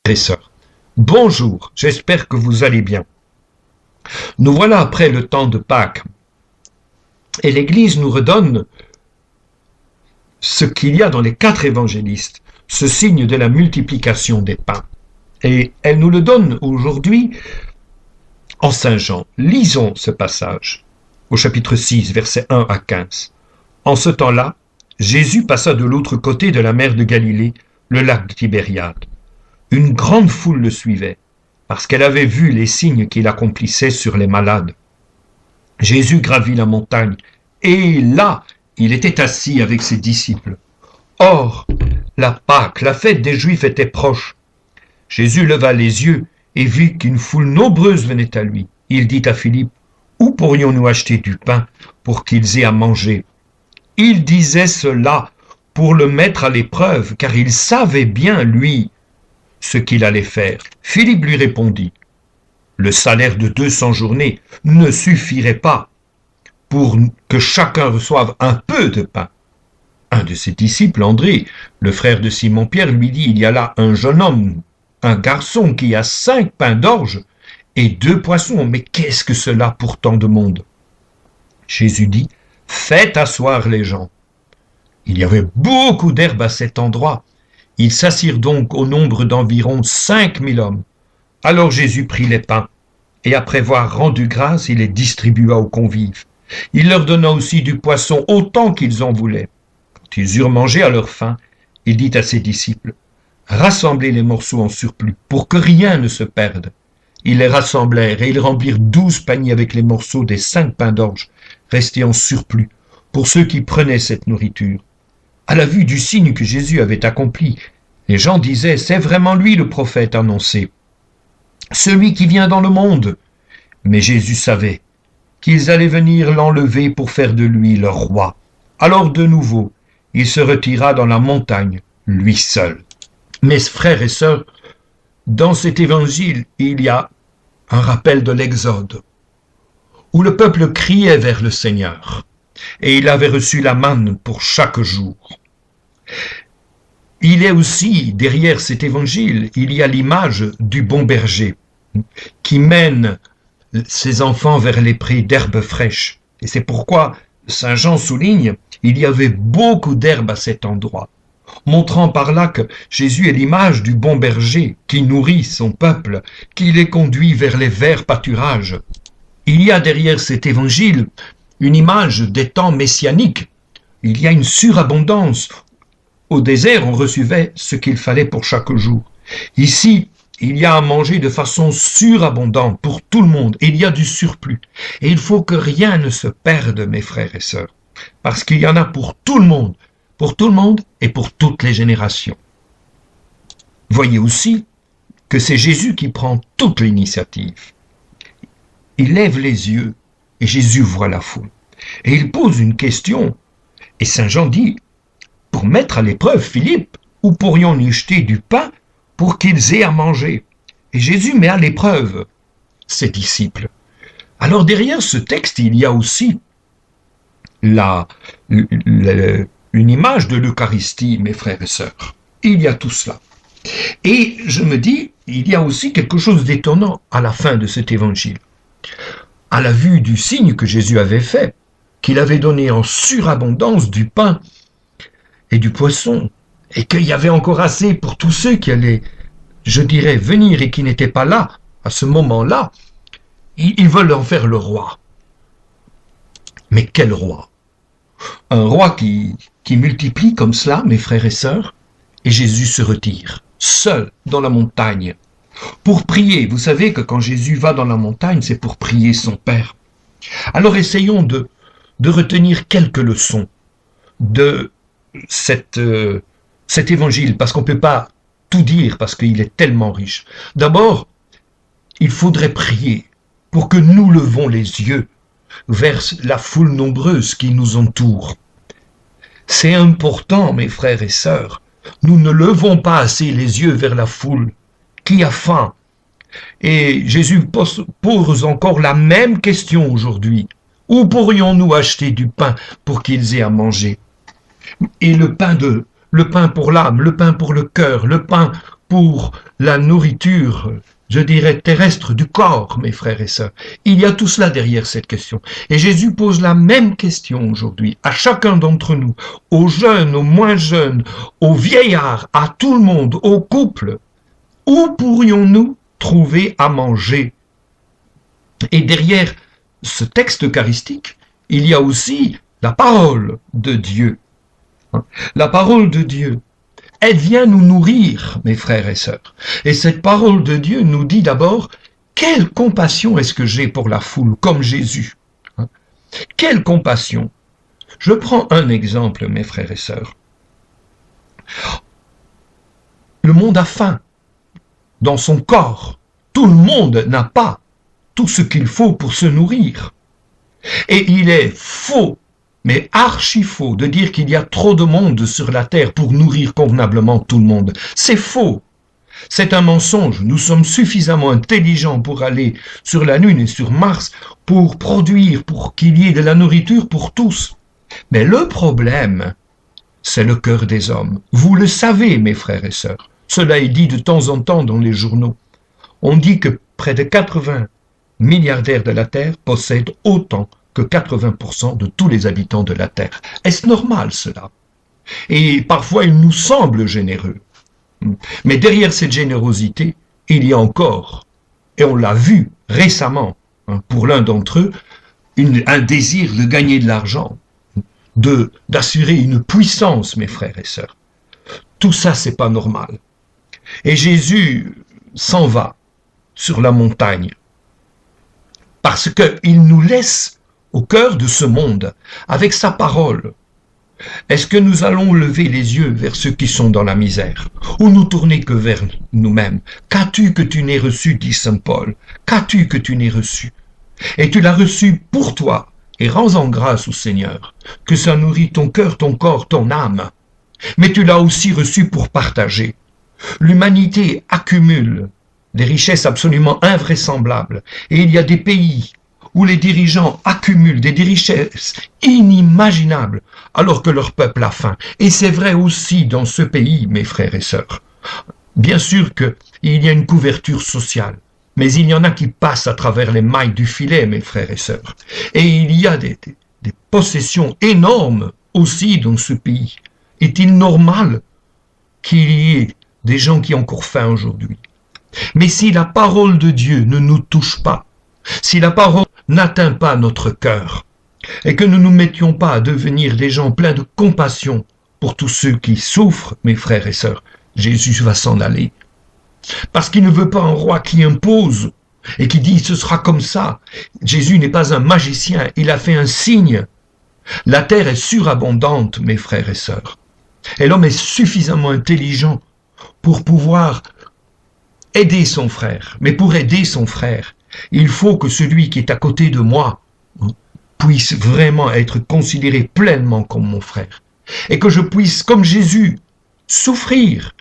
et sœurs, bonjour, j'espère que vous allez bien. Nous voilà après le temps de Pâques et l'Église nous redonne ce qu'il y a dans les 4 évangélistes, ce signe de la multiplication des pains. Et elle nous le donne aujourd'hui en Saint Jean. Lisons ce passage au chapitre 6, versets 1 à 15. En ce temps-là, Jésus passa de l'autre côté de la mer de Galilée, le lac de Tibériade. Une grande foule le suivait, parce qu'elle avait vu les signes qu'il accomplissait sur les malades. Jésus gravit la montagne, et là, il était assis avec ses disciples. Or, la Pâque, la fête des Juifs, était proche. Jésus leva les yeux et vit qu'une foule nombreuse venait à lui. Il dit à Philippe, « Où pourrions-nous acheter du pain pour qu'ils aient à manger ?» Il disait cela pour le mettre à l'épreuve, car il savait bien, lui, ce qu'il allait faire. Philippe lui répondit, « Le salaire de 200 journées ne suffirait pas pour que chacun reçoive un peu de pain. » Un de ses disciples, André, le frère de Simon-Pierre, lui dit, « Il y a là un jeune homme, un garçon qui a 5 pains d'orge et 2 poissons. Mais qu'est-ce que cela pour tant de monde ?» Jésus dit, « Faites asseoir les gens. » Il y avait beaucoup d'herbe à cet endroit. Ils s'assirent donc au nombre d'environ 5000 hommes. Alors Jésus prit les pains, et après avoir rendu grâce, il les distribua aux convives. Il leur donna aussi du poisson autant qu'ils en voulaient. Quand ils eurent mangé à leur faim, il dit à ses disciples, « Rassemblez les morceaux en surplus, pour que rien ne se perde. » Ils les rassemblèrent, et ils remplirent 12 paniers avec les morceaux des 5 pains d'orge, restés en surplus, pour ceux qui prenaient cette nourriture. À la vue du signe que Jésus avait accompli, les gens disaient, « C'est vraiment lui le prophète annoncé, celui qui vient dans le monde. » Mais Jésus savait qu'ils allaient venir l'enlever pour faire de lui leur roi. Alors de nouveau, il se retira dans la montagne, lui seul. Mes frères et sœurs, dans cet évangile, il y a un rappel de l'Exode, où le peuple criait vers le Seigneur, et il avait reçu la manne pour chaque jour. Il y a aussi, derrière cet évangile, il y a l'image du bon berger, qui mène ses enfants vers les prés d'herbes fraîches. Et c'est pourquoi Saint Jean souligne, il y avait beaucoup d'herbe à cet endroit, montrant par là que Jésus est l'image du bon berger qui nourrit son peuple, qui les conduit vers les verts pâturages. Il y a derrière cet évangile une image des temps messianiques. Il y a une surabondance. Au désert, on recevait ce qu'il fallait pour chaque jour. Ici, il y a à manger de façon surabondante pour tout le monde. Il y a du surplus. Et il faut que rien ne se perde, mes frères et sœurs, parce qu'il y en a pour tout le monde et pour toutes les générations. Voyez aussi que c'est Jésus qui prend toute l'initiative. Il lève les yeux et Jésus voit la foule. Et il pose une question. Et Saint Jean dit, pour mettre à l'épreuve Philippe, où pourrions-nous jeter du pain pour qu'ils aient à manger? Et Jésus met à l'épreuve ses disciples. Alors derrière ce texte, il y a aussi une image de l'Eucharistie, mes frères et sœurs. Il y a tout cela. Et je me dis, il y a aussi quelque chose d'étonnant à la fin de cet évangile. À la vue du signe que Jésus avait fait, qu'il avait donné en surabondance du pain et du poisson, et qu'il y avait encore assez pour tous ceux qui allaient, je dirais, venir et qui n'étaient pas là, à ce moment-là, ils veulent en faire le roi. Mais quel roi? Un roi qui multiplie comme cela, mes frères et sœurs, et Jésus se retire, seul dans la montagne, pour prier. Vous savez que quand Jésus va dans la montagne, c'est pour prier son Père. Alors essayons de retenir quelques leçons de cet évangile, parce qu'on ne peut pas tout dire, parce qu'il est tellement riche. D'abord, il faudrait prier pour que nous levons les yeux vers la foule nombreuse qui nous entoure. C'est important, mes frères et sœurs. Nous ne levons pas assez les yeux vers la foule qui a faim. Et Jésus pose encore la même question aujourd'hui. Où pourrions-nous acheter du pain pour qu'ils aient à manger? Et le pain pour l'âme, le pain pour le cœur, le pain pour la nourriture, je dirais, terrestre du corps, mes frères et sœurs. Il y a tout cela derrière cette question. Et Jésus pose la même question aujourd'hui à chacun d'entre nous, aux jeunes, aux moins jeunes, aux vieillards, à tout le monde, aux couples. Où pourrions-nous trouver à manger? Et derrière ce texte eucharistique, il y a aussi la parole de Dieu. La parole de Dieu, elle vient nous nourrir, mes frères et sœurs. Et cette parole de Dieu nous dit d'abord, quelle compassion est-ce que j'ai pour la foule, comme Jésus? Quelle compassion! Je prends un exemple, mes frères et sœurs. Le monde a faim dans son corps. Tout le monde n'a pas tout ce qu'il faut pour se nourrir. Et il est faux, mais archi faux, de dire qu'il y a trop de monde sur la terre pour nourrir convenablement tout le monde. C'est faux. C'est un mensonge. Nous sommes suffisamment intelligents pour aller sur la Lune et sur Mars, pour produire, pour qu'il y ait de la nourriture pour tous. Mais le problème, c'est le cœur des hommes. Vous le savez, mes frères et sœurs. Cela est dit de temps en temps dans les journaux. On dit que près de 80 milliardaires de la Terre possèdent autant que 80% de tous les habitants de la Terre. Est-ce normal cela? Et parfois il nous semble généreux. Mais derrière cette générosité, il y a encore, et on l'a vu récemment, pour l'un d'entre eux, un désir de gagner de l'argent, d'assurer une puissance, mes frères et sœurs. Tout ça, c'est pas normal. Et Jésus s'en va sur la montagne, parce qu'il nous laisse au cœur de ce monde, avec sa parole. Est-ce que nous allons lever les yeux vers ceux qui sont dans la misère, ou nous tourner que vers nous-mêmes? Qu'as-tu que tu n'aies reçu, dit saint Paul? Qu'as-tu que tu n'aies reçu? Et tu l'as reçu pour toi, et rends-en grâce au Seigneur, que ça nourrit ton cœur, ton corps, ton âme. Mais tu l'as aussi reçu pour partager. L'humanité accumule des richesses absolument invraisemblables. Et il y a des pays où les dirigeants accumulent des richesses inimaginables alors que leur peuple a faim. Et c'est vrai aussi dans ce pays, mes frères et sœurs. Bien sûr qu'il y a une couverture sociale, mais il y en a qui passent à travers les mailles du filet, mes frères et sœurs. Et il y a des possessions énormes aussi dans ce pays. Est-il normal qu'il y ait des gens qui ont encore faim aujourd'hui? Mais si la parole de Dieu ne nous touche pas, si la parole n'atteint pas notre cœur, et que nous ne nous mettions pas à devenir des gens pleins de compassion pour tous ceux qui souffrent, mes frères et sœurs, Jésus va s'en aller. Parce qu'il ne veut pas un roi qui impose et qui dit « ce sera comme ça ». Jésus n'est pas un magicien, il a fait un signe. La terre est surabondante, mes frères et sœurs. Et l'homme est suffisamment intelligent pour pouvoir aider son frère. Mais pour aider son frère, il faut que celui qui est à côté de moi puisse vraiment être considéré pleinement comme mon frère. Et que je puisse, comme Jésus, souffrir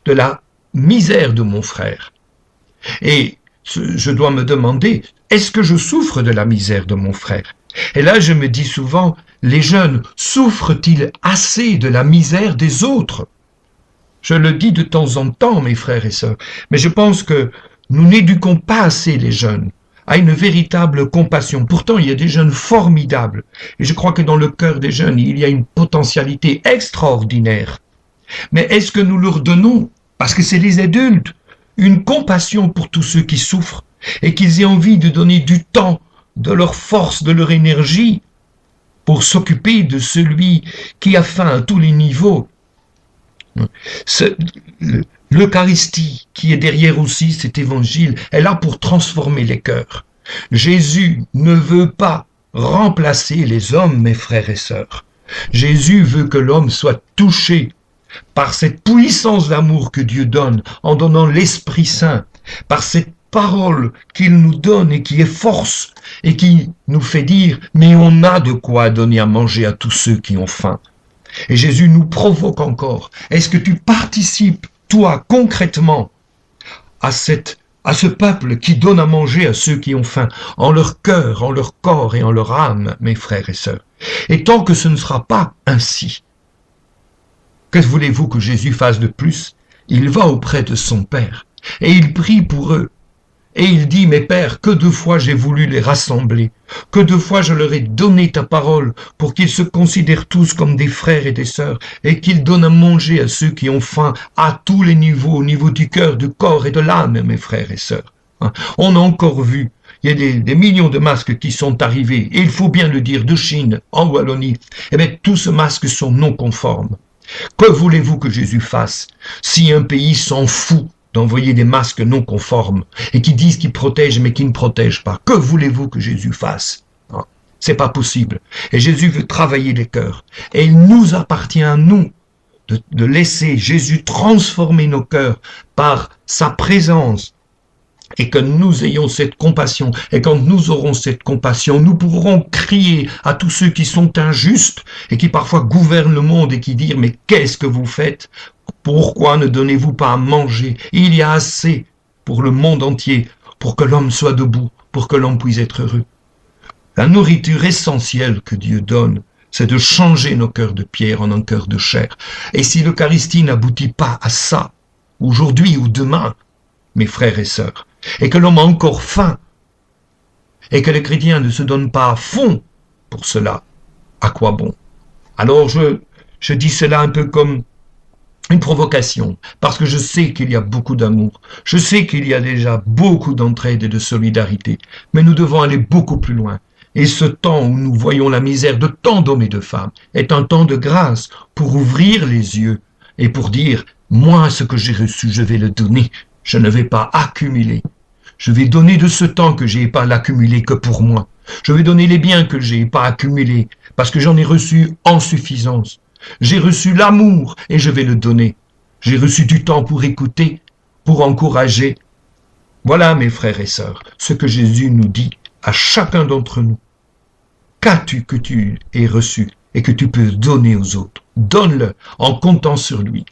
de la misère de mon frère. Et je dois me demander, est-ce que je souffre de la misère de mon frère? Et là, je me dis souvent, les jeunes souffrent-ils assez de la misère des autres? Je le dis de temps en temps, mes frères et sœurs, mais je pense que nous n'éduquons pas assez les jeunes à une véritable compassion. Pourtant, il y a des jeunes formidables. Et je crois que dans le cœur des jeunes, il y a une potentialité extraordinaire. Mais est-ce que nous leur donnons, parce que c'est les adultes, une compassion pour tous ceux qui souffrent et qu'ils aient envie de donner du temps, de leur force, de leur énergie pour s'occuper de celui qui a faim à tous les niveaux? L'Eucharistie qui est derrière aussi cet évangile est là pour transformer les cœurs. Jésus ne veut pas remplacer les hommes, mes frères et sœurs. Jésus veut que l'homme soit touché par cette puissance d'amour que Dieu donne en donnant l'Esprit Saint, par cette parole qu'il nous donne et qui est force et qui nous fait dire « mais on a de quoi donner à manger à tous ceux qui ont faim ». Et Jésus nous provoque encore. Est-ce que tu participes, toi, concrètement, à ce peuple qui donne à manger à ceux qui ont faim, en leur cœur, en leur corps et en leur âme, mes frères et sœurs? Et tant que ce ne sera pas ainsi, Que voulez-vous que Jésus fasse de plus? Il va auprès de son Père et il prie pour eux. Et il dit, mes pères, que de fois j'ai voulu les rassembler, que de fois je leur ai donné ta parole pour qu'ils se considèrent tous comme des frères et des sœurs et qu'ils donnent à manger à ceux qui ont faim à tous les niveaux, au niveau du cœur, du corps et de l'âme, mes frères et sœurs. On a encore vu, il y a des millions de masques qui sont arrivés, et il faut bien le dire, de Chine, en Wallonie. Eh bien, tous ces masques sont non conformes. Que voulez-vous que Jésus fasse si un pays s'en fout d'envoyer des masques non conformes et qui disent qu'ils protègent mais qui ne protègent pas? Que voulez-vous que Jésus fasse? C'est pas possible. Et Jésus veut travailler les cœurs. Et il nous appartient à nous de laisser Jésus transformer nos cœurs par sa présence, et que nous ayons cette compassion. Et quand nous aurons cette compassion, nous pourrons crier à tous ceux qui sont injustes et qui parfois gouvernent le monde et qui disent « Mais qu'est-ce que vous faites? Pourquoi ne donnez-vous pas à manger? Il y a assez pour le monde entier, pour que l'homme soit debout, pour que l'homme puisse être heureux. » La nourriture essentielle que Dieu donne, c'est de changer nos cœurs de pierre en un cœur de chair. Et si l'Eucharistie n'aboutit pas à ça, aujourd'hui ou demain, mes frères et sœurs, et que l'homme a encore faim, et que les chrétiens ne se donnent pas à fond pour cela, à quoi bon? Alors je dis cela un peu comme une provocation, parce que je sais qu'il y a beaucoup d'amour, je sais qu'il y a déjà beaucoup d'entraide et de solidarité, mais nous devons aller beaucoup plus loin. Et ce temps où nous voyons la misère de tant d'hommes et de femmes est un temps de grâce pour ouvrir les yeux et pour dire « Moi, ce que j'ai reçu, je vais le donner. Je ne vais pas accumuler. Je vais donner de ce temps que je n'ai pas l'accumuler que pour moi. Je vais donner les biens que je n'ai pas accumulés parce que j'en ai reçu en suffisance. J'ai reçu l'amour et je vais le donner. J'ai reçu du temps pour écouter, pour encourager. » Voilà, mes frères et sœurs, ce que Jésus nous dit à chacun d'entre nous. Qu'as-tu que tu aies reçu et que tu peux donner aux autres? Donne-le en comptant sur lui.